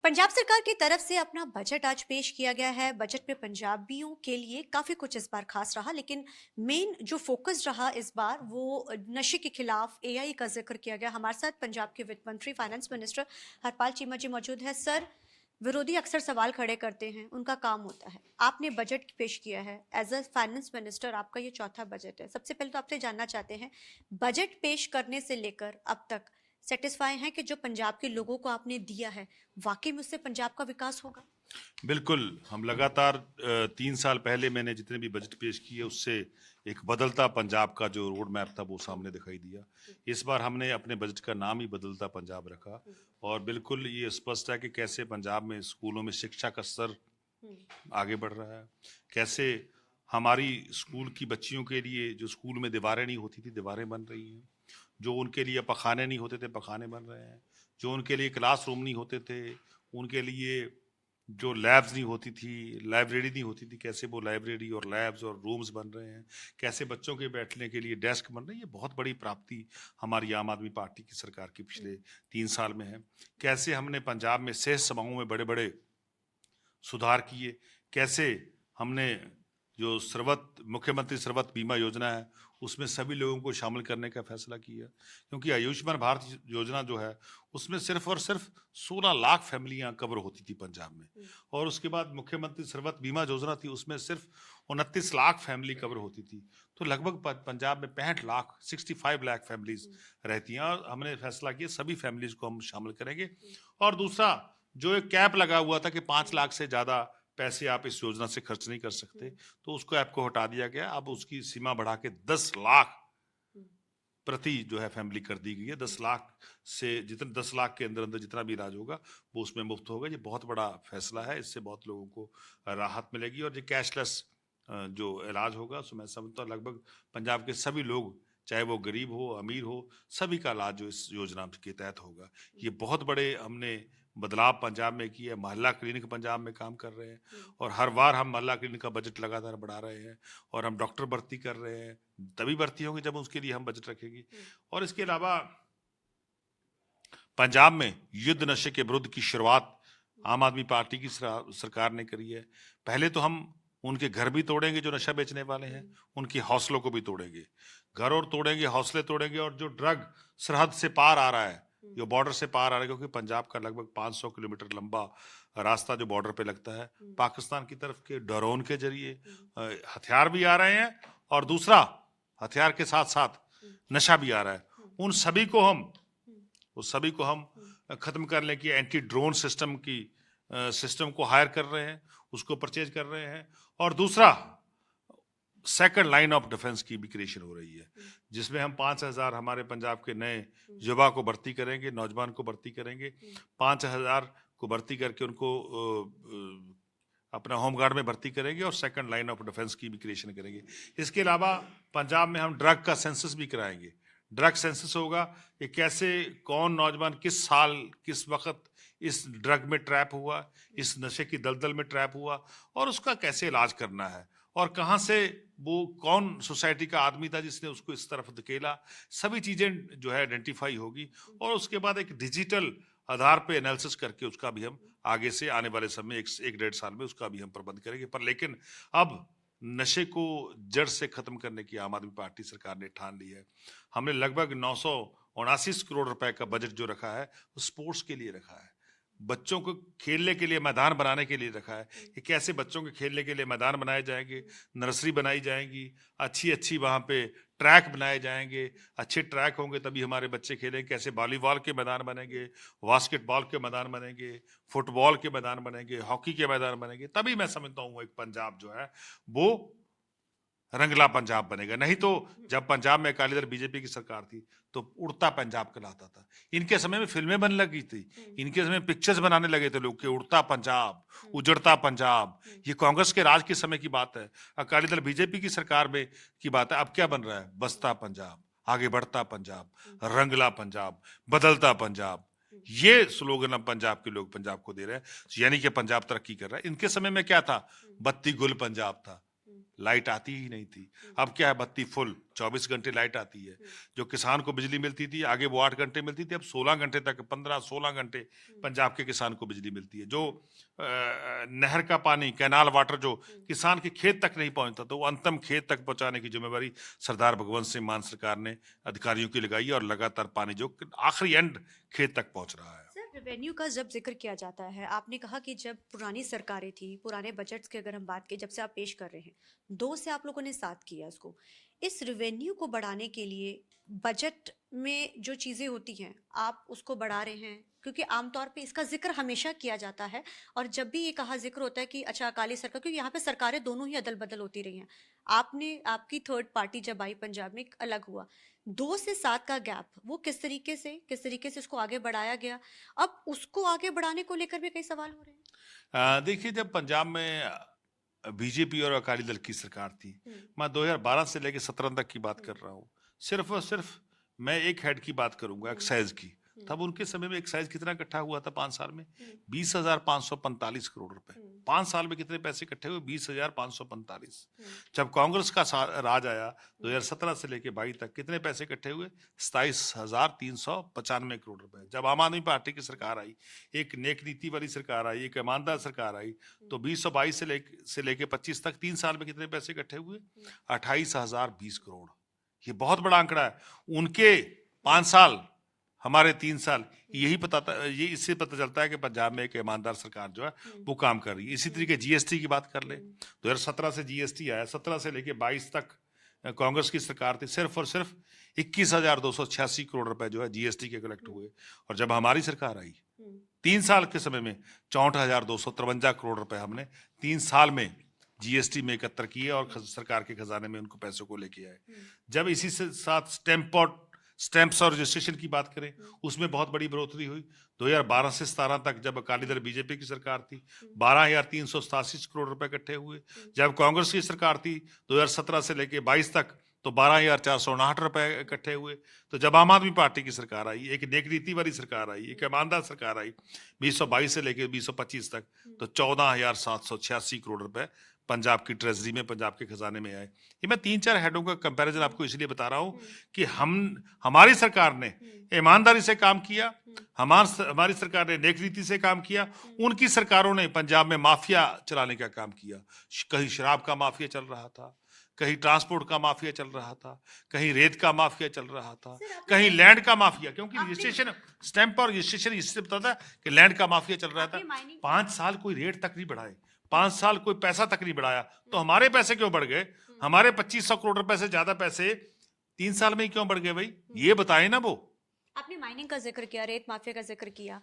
पंजाब सरकार की तरफ से अपना बजट आज पेश किया गया है। बजट में पंजाबियों के लिए काफी कुछ इस बार खास रहा, लेकिन मेन जो फोकस रहा इस बार वो नशे के खिलाफ एआई का जिक्र किया गया। हमारे साथ पंजाब के वित्त मंत्री फाइनेंस मिनिस्टर हरपाल चीमा जी मौजूद है। सर, विरोधी अक्सर सवाल खड़े करते हैं, उनका काम होता है। आपने बजट पेश किया है एज अ फाइनेंस मिनिस्टर, आपका ये चौथा बजट है। सबसे पहले तो आपसे जानना चाहते हैं, बजट पेश करने से लेकर अब तक सेटिस्फाई हैं कि जो पंजाब के लोगों को आपने दिया है वाकई में उससे पंजाब का विकास होगा? बिल्कुल। हम लगातार 3 साल पहले मैंने जितने भी बजट पेश किए उससे एक बदलता पंजाब का जो रोड मैप था वो सामने दिखाई दिया। इस बार हमने अपने बजट का नाम ही बदलता पंजाब रखा और बिल्कुल ये स्पष्ट है कि कैसे पंजाब में स्कूलों में शिक्षा का स्तर आगे बढ़ रहा है, कैसे हमारी स्कूल की बच्चियों के लिए जो स्कूल में दीवारें नहीं होती थी दीवारें बन रही हैं, जो उनके लिए पखाने नहीं होते थे पखाने बन रहे हैं, जो उनके लिए क्लासरूम नहीं होते थे उनके लिए जो लैब्स नहीं होती थी, लाइब्रेरी नहीं होती थी, कैसे वो लाइब्रेरी और लैब्स और रूम्स बन रहे हैं, कैसे बच्चों के बैठने के लिए डेस्क बन रहे हैं। ये बहुत बड़ी प्राप्ति हमारी आम आदमी पार्टी की सरकार की पिछले 3 साल में है। कैसे हमने पंजाब में सेहत सेवाओं में बड़े बड़े सुधार किए, कैसे हमने जो मुख्यमंत्री सर्वत बीमा योजना है उसमें सभी लोगों को शामिल करने का फैसला किया, क्योंकि आयुष्मान भारत योजना जो है उसमें सिर्फ और सिर्फ 16 लाख फैमिलियां कवर होती थी पंजाब में, और उसके बाद मुख्यमंत्री सर्वत बीमा योजना थी उसमें सिर्फ 29 लाख फैमिली कवर होती थी। तो लगभग पंजाब में 65 लाख 65 लाख फैमिलीज रहती हैं, और हमने फैसला किया सभी फैमिलीज को हम शामिल करेंगे। और दूसरा, जो एक कैप लगा हुआ था कि 5 लाख से ज्यादा पैसे आप इस योजना से खर्च नहीं कर सकते, तो उसको आपको हटा दिया गया। अब उसकी सीमा बढ़ा के 10 लाख प्रति जो है फैमिली कर दी गई है। 10 लाख से जितने 10 लाख के अंदर अंदर जितना भी इलाज होगा वो उसमें मुफ्त होगा। ये बहुत बड़ा फैसला है, इससे बहुत लोगों को राहत मिलेगी। और ये कैशलेस जो इलाज होगा, सो मैं समझता हूँ लगभग पंजाब के सभी लोग, चाहे वो गरीब हो अमीर हो, सभी का इलाज जो इस योजना के तहत होगा। ये बहुत बड़े हमने बदलाव पंजाब में किया है। मोहल्ला क्लिनिक पंजाब में काम कर रहे हैं, और हर बार हम मोहल्ला क्लिनिक का बजट लगातार बढ़ा रहे हैं, और हम डॉक्टर भर्ती कर रहे हैं। तभी भर्ती होंगे जब उसके लिए हम बजट रखेंगे। और इसके अलावा पंजाब में युद्ध नशे के विरुद्ध की शुरुआत आम आदमी पार्टी की सरकार ने करी है। पहले तो हम उनके घर भी तोड़ेंगे जो नशा बेचने वाले हैं, उनके हौसलों को भी तोड़ेंगे। घर और तोड़ेंगे, हौसले तोड़ेंगे। और जो ड्रग सरहद से पार आ रहा है, जो बॉर्डर से पार आ रहा है, क्योंकि पंजाब का लगभग 500 किलोमीटर लंबा रास्ता जो बॉर्डर पे लगता है, पाकिस्तान की तरफ के ड्रोन के जरिए हथियार भी आ रहे हैं, और दूसरा हथियार के साथ साथ नशा भी आ रहा है। उस सभी को हम खत्म करने की एंटी ड्रोन सिस्टम को हायर कर रहे हैं, उसको परचेज कर रहे हैं। और दूसरा, सेकंड लाइन ऑफ डिफेंस की भी क्रिएशन हो रही है, जिसमें हम 5,000 हमारे पंजाब के नए युवा को भर्ती करेंगे, नौजवान को भर्ती करेंगे। 5,000 को भर्ती करके उनको अपना होमगार्ड में भर्ती करेंगे, और सेकंड लाइन ऑफ डिफेंस की भी क्रिएशन करेंगे। इसके अलावा पंजाब में हम ड्रग का सेंसस भी कराएंगे। ड्रग सेंसस होगा कि कैसे कौन नौजवान किस साल किस वक्त इस ड्रग में ट्रैप हुआ, इस नशे की दलदल में ट्रैप हुआ, और उसका कैसे इलाज करना है, और कहाँ से वो कौन सोसाइटी का आदमी था जिसने उसको इस तरफ धकेला। सभी चीजें जो है आइडेंटिफाई होगी, और उसके बाद एक डिजिटल आधार पे एनालिसिस करके उसका भी हम आगे से आने वाले समय एक डेढ़ साल में उसका भी हम प्रबंध करेंगे। पर लेकिन अब नशे को जड़ से खत्म करने की आम आदमी पार्टी सरकार ने ठान ली है। हमने लगभग 979 करोड़ रुपए का बजट जो रखा है वो स्पोर्ट्स के लिए रखा है, बच्चों को खेलने के लिए मैदान बनाने के लिए रखा है कि कैसे बच्चों के खेलने के लिए मैदान बनाए जाएंगे, नर्सरी बनाई जाएंगी, अच्छी अच्छी वहाँ पे ट्रैक बनाए जाएंगे। अच्छे ट्रैक होंगे तभी हमारे बच्चे खेलेंगे। कैसे वॉलीबॉल के मैदान बनेंगे, बास्केटबॉल के मैदान बनेंगे, फुटबॉल के मैदान बनेंगे, हॉकी के मैदान बनेंगे, तभी मैं समझता हूँ एक पंजाब जो है वो रंगला पंजाब बनेगा। नहीं तो जब पंजाब में अकाली दल बीजेपी की सरकार थी तो उड़ता पंजाब कहलाता था। इनके समय में फिल्में बनने लगी थी, इनके समय पिक्चर्स बनाने लगे थे लोग कि उड़ता पंजाब, उजड़ता पंजाब। ये कांग्रेस के राज के समय की बात है, अकाली दल बीजेपी की सरकार में की बात है। अब क्या बन रहा है? बसता पंजाब, आगे बढ़ता पंजाब, रंगला पंजाब, बदलता पंजाब। ये स्लोगन अब पंजाब के लोग पंजाब को दे रहे हैं, यानी कि पंजाब तरक्की कर रहा है। इनके समय में क्या था? बत्ती गुल पंजाब था, लाइट आती ही नहीं थी। अब क्या है, बत्ती फुल 24 घंटे लाइट आती है। जो किसान को बिजली मिलती थी आगे वो 8 घंटे मिलती थी, अब 16 घंटे तक, 15-16 घंटे पंजाब के किसान को बिजली मिलती है। जो नहर का पानी, कैनाल वाटर जो किसान के खेत तक नहीं पहुंचता, तो वो अंतिम खेत तक पहुंचाने की जिम्मेवारी सरदार भगवंत सिंह मान सरकार ने अधिकारियों की लगाई है, और लगातार पानी जो आखिरी एंड खेत तक पहुंच रहा है। सर, रेवेन्यू का जब जिक्र किया जाता है, आपने कहा कि जब पुरानी सरकारें थी, पुराने बजट्स की अगर हम बात करें, जब से आप पेश कर रहे हैं, 2 से आप लोगों ने साथ किया इसको। इस रेवेन्यू को बढ़ाने के लिए बजट में जो चीज़ें होती हैं, आप उसको बढ़ा रहे हैं? क्योंकि आमतौर पे इसका जिक्र हमेशा किया जाता है, और जब भी ये कहा जिक्र होता है कि अच्छा अकाली सरकार, क्योंकि यहाँ पे सरकारें दोनों ही अदल-बदल होती रही हैं। आपकी थर्ड पार्टी जब आई पंजाब में, अलग हुआ। 2 से 7 का गैप, वो किस तरीके से इसको आगे बढ़ाया गया? अब उसको आगे बढ़ाने को लेकर भी कई सवाल हो रहे हैं। देखिए, जब पंजाब में बीजेपी और अकाली दल की सरकार थी, हम्म, मैं 2012 से लेकर 17 तक की बात कर रहा हूँ। सिर्फ और सिर्फ मैं एक हेड की बात करूंगा, हम्म, एक्साइज की। हम्म, तब उनके समय में एक्साइज कितना इकट्ठा हुआ था 5 साल में? हम्म, 20,545 करोड़ रुपए। हम्म, 5 साल में कितने पैसे इकट्ठे हुए? 20,545। हम्म, जब कांग्रेस का राज आया हम्म, 2017 से लेकर 22 तक, कितने पैसे इकट्ठे हुए? 27,395 करोड़ रुपए। जब आम आदमी पार्टी की सरकार आई, एक नेक नीति वाली सरकार आई, एक ईमानदार सरकार आई, तो 2022 से लेके 25 तक 3 साल में कितने पैसे इकट्ठे हुए? 28,020 करोड़। ये बहुत बड़ा आंकड़ा है। उनके 5 साल, हमारे 3 साल, ये इससे पता चलता है कि पंजाब में एक ईमानदार सरकार जो है वो काम कर रही है। इसी तरीके जीएसटी की बात कर ले, 2017 से जीएसटी आया, 17 से लेके 22 तक कांग्रेस की सरकार थी, सिर्फ और सिर्फ 21,286 करोड़ रुपए जो है जीएसटी के कलेक्ट हुए। और जब हमारी सरकार आई, 3 साल के समय में 64,253 करोड़ रुपए हमने 3 साल में जीएसटी में एकत्र किए और सरकार के खजाने में उनको पैसों को लेके आए। जब इसी से साथ स्टैंप्स और रजिस्ट्रेशन की बात करें, उसमें बहुत बड़ी बढ़ोतरी हुई। 2012 से 17 तक जब अकाली दल बीजेपी की सरकार थी, 12,387 करोड़ रुपए इकट्ठे हुए। जब कांग्रेस की सरकार थी 2017 से लेके 22 तक, तो 12,459 रुपए इकट्ठे हुए। तो जब आम आदमी पार्टी की सरकार आई, एक नेक नीति वाली सरकार आई, एक ईमानदार सरकार आई, 2022 से लेके 2025 तक, तो 14,786 करोड़ रुपए पंजाब की ट्रेजरी में, पंजाब के खजाने में आए। ये मैं 3-4 हेडों का कंपैरिजन आपको इसलिए बता रहा हूं कि हमारी सरकार ने ईमानदारी से काम किया, हमारी सरकार ने नेक नीति से काम किया। उनकी सरकारों ने पंजाब में माफिया चलाने का काम किया। कहीं शराब का माफिया चल रहा था, कहीं ट्रांसपोर्ट का माफिया चल रहा था, कहीं रेत का माफिया चल रहा था, कहीं लैंड का माफिया, क्योंकि रजिस्ट्रेशन, स्टैंप और रजिस्ट्रेशन इससे पता था कि लैंड का माफिया चल रहा था। 5 साल कोई रेट तक नहीं बढ़ाए, 5 साल कोई पैसा तक नहीं बढ़ाया, तो हमारे पैसे क्यों बढ़ गए? हमारे 2500 करोड़ रुपए से ज्यादा पैसे 3 साल में ही क्यों बढ़ गए भाई? ये बताए ना वो। आपने माइनिंग का जिक्र किया, रेत माफिया का जिक्र किया।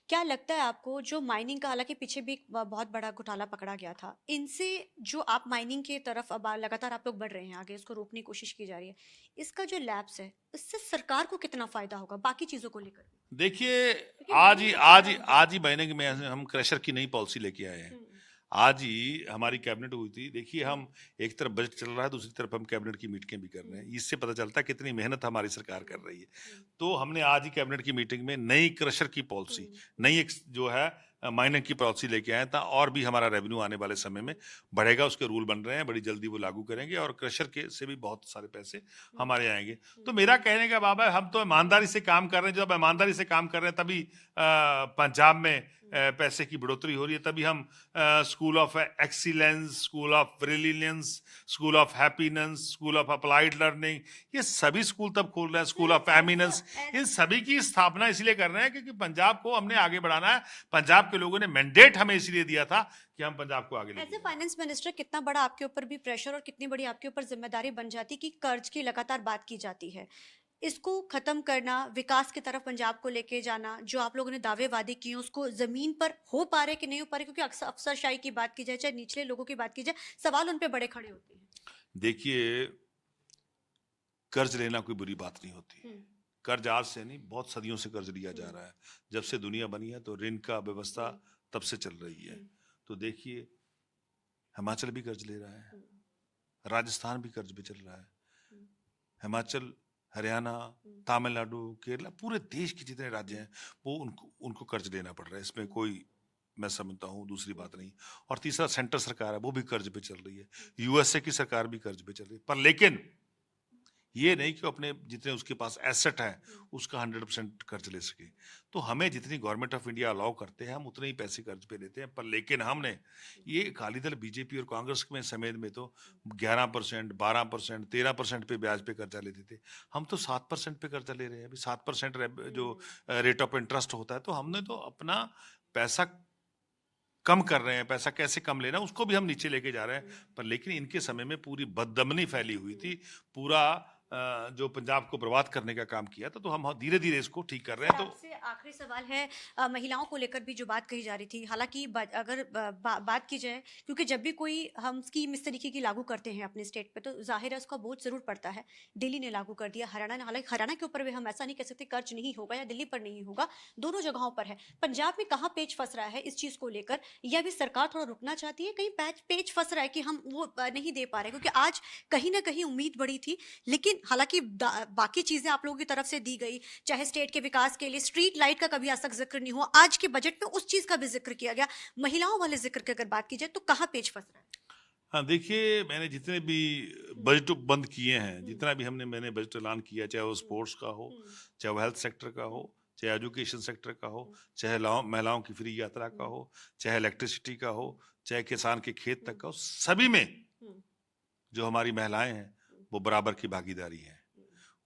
क्या लगता है आपको, जो माइनिंग का, हालांकि पीछे भी एक बहुत बड़ा घोटाला पकड़ा गया था, इनसे जो आप माइनिंग की तरफ अब लगातार आप लोग बढ़ रहे हैं, आगे इसको रोकने की कोशिश की जा रही है, इसका जो लैप्स है, इससे सरकार को कितना फायदा होगा बाकी चीजों को लेकर? देखिए, क्योंकि आज ही mining सबसे आज ही बड़ा आज ही महीने में हम क्रशर की नई पॉलिसी लेके आए हैं। आज ही हमारी कैबिनेट हुई थी। देखिए, हम एक तरफ बजट चल रहा है, दूसरी तरफ हम कैबिनेट की मीटिंगें भी कर रहे हैं। इससे पता चलता है कितनी मेहनत हमारी सरकार कर रही है। तो हमने आज ही कैबिनेट की मीटिंग में नई क्रशर की पॉलिसी, नई एक जो है माइनिंग की पॉलिसी लेके आए था, और भी हमारा रेवेन्यू आने वाले समय में बढ़ेगा। उसके रूल बन रहे हैं, बड़ी जल्दी वो लागू करेंगे, और क्रशर के से भी बहुत सारे पैसे हमारे आएंगे। तो मेरा कहने का बाबा है, हम तो ईमानदारी से काम कर रहे हैं। जब ईमानदारी से काम कर रहे हैं, तभी पंजाब में पैसे की बढ़ोतरी हो रही है। तभी हम school of excellence, school of brilliance, school of happiness, school of applied learning, ये सभी स्कूल तब खोल रहे हैं, स्कूल ऑफ एमिनेंस, इन सभी की स्थापना इसलिए कर रहे हैं क्योंकि पंजाब को हमने आगे बढ़ाना है। पंजाब के लोगों ने मैंडेट हमें इसलिए दिया था कि हम पंजाब को आगे एज ए लेके फाइनेंस मिनिस्टर, कितना बड़ा आपके ऊपर भी प्रेशर और कितनी बड़ी आपके ऊपर जिम्मेदारी बन जाती कि कर्ज की लगातार बात की जाती है, इसको खत्म करना, विकास की तरफ पंजाब को लेके जाना, जो आप लोगों ने दावे वादे किए उसको जमीन पर हो पा रहे कि नहीं हो पा रहे? क्योंकि अक्सर अफसरशाही की बात की जाए, चाहे निचले लोगों की बात की जाए, सवाल उन पे बड़े खड़े होते हैं। देखिए, कर्ज लेना कोई बुरी बात नहीं होती। कर्ज आज से नहीं, बहुत सदियों से कर्ज लिया जा रहा है। जब से दुनिया बनी है तो ऋण का व्यवस्था तब से चल रही है। तो देखिए, हिमाचल भी कर्ज ले रहा है, राजस्थान भी कर्ज पे चल रहा है। हिमाचल, हरियाणा, तमिलनाडु, केरला, पूरे देश के जितने राज्य हैं वो उनको कर्ज लेना पड़ रहा है। इसमें कोई मैं समझता हूँ, दूसरी बात नहीं। और तीसरा, सेंटर सरकार है वो भी कर्ज पे चल रही है, यूएसए की सरकार भी कर्ज पे चल रही है, पर लेकिन ये नहीं कि अपने जितने उसके पास एसेट है उसका 100% कर्ज ले सके। तो हमें जितनी गवर्नमेंट ऑफ इंडिया अलाउ करते हैं हम उतने ही पैसे कर्ज पे लेते हैं, पर लेकिन हमने ये अकाली दल, बीजेपी और कांग्रेस में समेत में तो 11%, 12%, 13% पे ब्याज पे कर्जा लेते थे। हम तो 7% पे कर्जा ले रहे हैं अभी। 7% जो रेट ऑफ इंटरेस्ट होता है, तो हमने तो अपना पैसा कम कर रहे हैं। पैसा कैसे कम लेना उसको भी हम नीचे लेके जा रहे हैं। पर लेकिन इनके समय में पूरी बददमनी फैली हुई थी, पूरा जो पंजाब को बर्बाद करने का काम किया था। तो हम धीरे धीरे इसको ठीक कर रहे हैं। तो आपसे आखिरी सवाल है, महिलाओं को लेकर भी जो बात कही जा रही थी, हालांकि अगर बात की जाए, क्योंकि जब भी कोई हम स्कीम इस तरीके की लागू करते हैं अपने स्टेट पे तो जाहिर है उसका बोझ जरूर पड़ता है। दिल्ली ने लागू कर दिया, हरियाणा ने, हालांकि हरियाणा के ऊपर भी हम ऐसा नहीं कह सकते कर्ज नहीं होगा या दिल्ली पर नहीं होगा, दोनों जगहों पर है। पंजाब में कहाँ पेच फंस रहा है इस चीज को लेकर, या भी सरकार थोड़ा रुकना चाहती है? कहीं पेच फंस रहा है कि हम वो नहीं दे पा रहे, क्योंकि आज कहीं ना कहीं उम्मीद बढ़ी थी, लेकिन हालांकि बाकी चीजें आप लोगों की तरफ से दी गई, चाहे स्टेट के विकास के लिए स्ट्रीट लाइट का कभी आज तक जिक्र नहीं हुआ, आज के बजट में उस चीज का भी जिक्र किया गया, महिलाओं वाले जिक्र की अगर बात की जाए तो कहाँ पेच फंस रहा है? हाँ, देखिए, मैंने जितने भी बजट बंद किए हैं, जितना भी मैंने बजट ऐलान किया, चाहे वो स्पोर्ट्स का हो, चाहे वो हेल्थ सेक्टर का हो, चाहे एजुकेशन सेक्टर का हो, चाहे महिलाओं की फ्री यात्रा का हो, चाहे इलेक्ट्रिसिटी का हो, चाहे किसान के खेत तक का हो, सभी में जो हमारी महिलाएं हैं वो बराबर की भागीदारी है।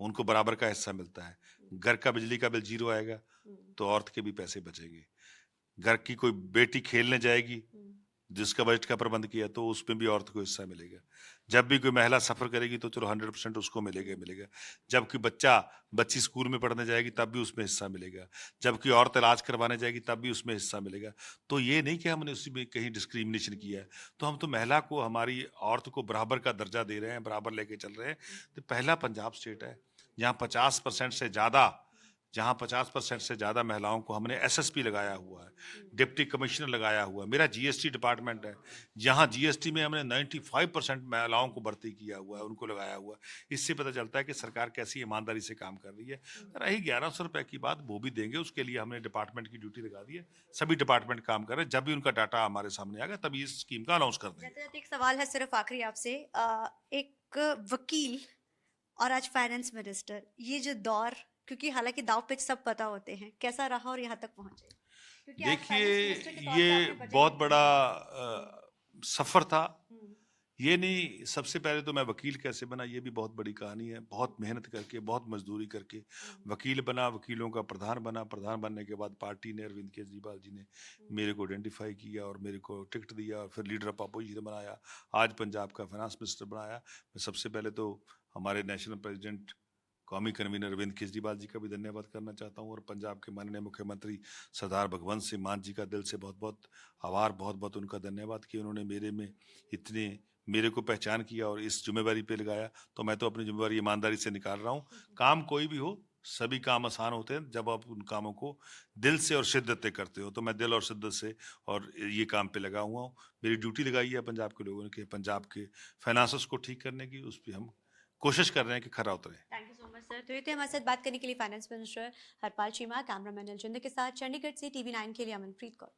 उनको बराबर का हिस्सा मिलता है। घर का बिजली का बिल 0 आएगा तो औरत के भी पैसे बचेंगे। घर की कोई बेटी खेलने जाएगी, जिसका बजट का प्रबंध किया, तो उसमें भी औरत को हिस्सा मिलेगा। जब भी कोई महिला सफर करेगी तो चलो 100% उसको मिलेगा मिलेगा। जब कोई बच्ची स्कूल में पढ़ने जाएगी तब भी उसमें हिस्सा मिलेगा। जब कोई औरत इलाज करवाने जाएगी तब भी उसमें हिस्सा मिलेगा। तो ये नहीं कि हमने उसमें कहीं डिस्क्रिमिनेशन किया है। तो हम तो महिला को, हमारी औरत को बराबर का दर्जा दे रहे हैं, बराबर लेके चल रहे हैं। तो पहला पंजाब स्टेट है जहाँ 50% से ज्यादा, जहां 50% से ज्यादा महिलाओं को हमने एसएसपी लगाया हुआ है, डिप्टी कमिश्नर लगाया हुआ है। मेरा जीएसटी डिपार्टमेंट है, जहां जीएसटी में हमने 95% महिलाओं को भर्ती किया हुआ है, उनको लगाया हुआ है। इससे पता चलता है कि सरकार कैसी ईमानदारी से काम कर रही है। रही 1100 रुपए की बात, वो भी देंगे, उसके लिए हमने डिपार्टमेंट की ड्यूटी लगा दी है। सभी डिपार्टमेंट काम कर रहे हैं। जब भी उनका डाटा हमारे सामने आएगा तभी इस स्कीम का अनाउंस कर देंगे। जाते जाते एक सवाल है सिर्फ आखिरी आपसे, एक वकील और आज फाइनेंस मिनिस्टर, ये जो दौर, क्योंकि हालांकि दाव पेच सब पता होते हैं, कैसा रहा और यहाँ तक पहुंचे? क्योंकि आज फाइनेंस देखिए, मिनिस्टर के तौर पे ये आपने बजट बहुत भी बड़ा हम्म, सफर था। हम्म, ये नहीं, सबसे पहले तो मैं वकील कैसे बना, ये भी बहुत बड़ी कहानी है। बहुत मेहनत करके, बहुत मजदूरी करके वकील बना, वकीलों का प्रधान बना। प्रधान बनने के बाद पार्टी ने, अरविंद केजरीवाल जी ने मेरे को आइडेंटिफाई किया और मेरे को टिकट दिया और फिर लीडर ऑफ अपोजिशन बनाया। आज पंजाब का फाइनेंस मिनिस्टर बनाया। मैं सबसे पहले तो हमारे नेशनल प्रेसिडेंट, कौमी कन्वीनर अरविंद केजरीवाल जी का भी धन्यवाद करना चाहता हूँ, और पंजाब के माननीय मुख्यमंत्री सरदार भगवंत सिंह मान जी का दिल से बहुत बहुत आभार, बहुत बहुत उनका धन्यवाद कि उन्होंने मेरे को पहचान किया और इस जिम्मेवारी पे लगाया। तो मैं तो अपनी जिम्मेवारी ईमानदारी से निकाल रहा हूँ। काम कोई भी हो, सभी काम आसान होते हैं जब आप उन कामों को दिल से और शिद्दत से करते हो। तो मैं दिल और शिद्दत से और ये काम पे लगा हुआ हूँ। मेरी ड्यूटी लगाई है पंजाब के लोगों ने कि पंजाब के फाइनेंसेस को ठीक करने की, उस पर हम कोशिश कर रहे हैं कि खरा उतरे। Thank you so much sir. तो ये थे हमारे साथ बात करने के लिए finance minister Harpal Cheema. Cameraman Aljinder के साथ चंडीगढ़ से TV9 के लिए अमनप्रीत कौर।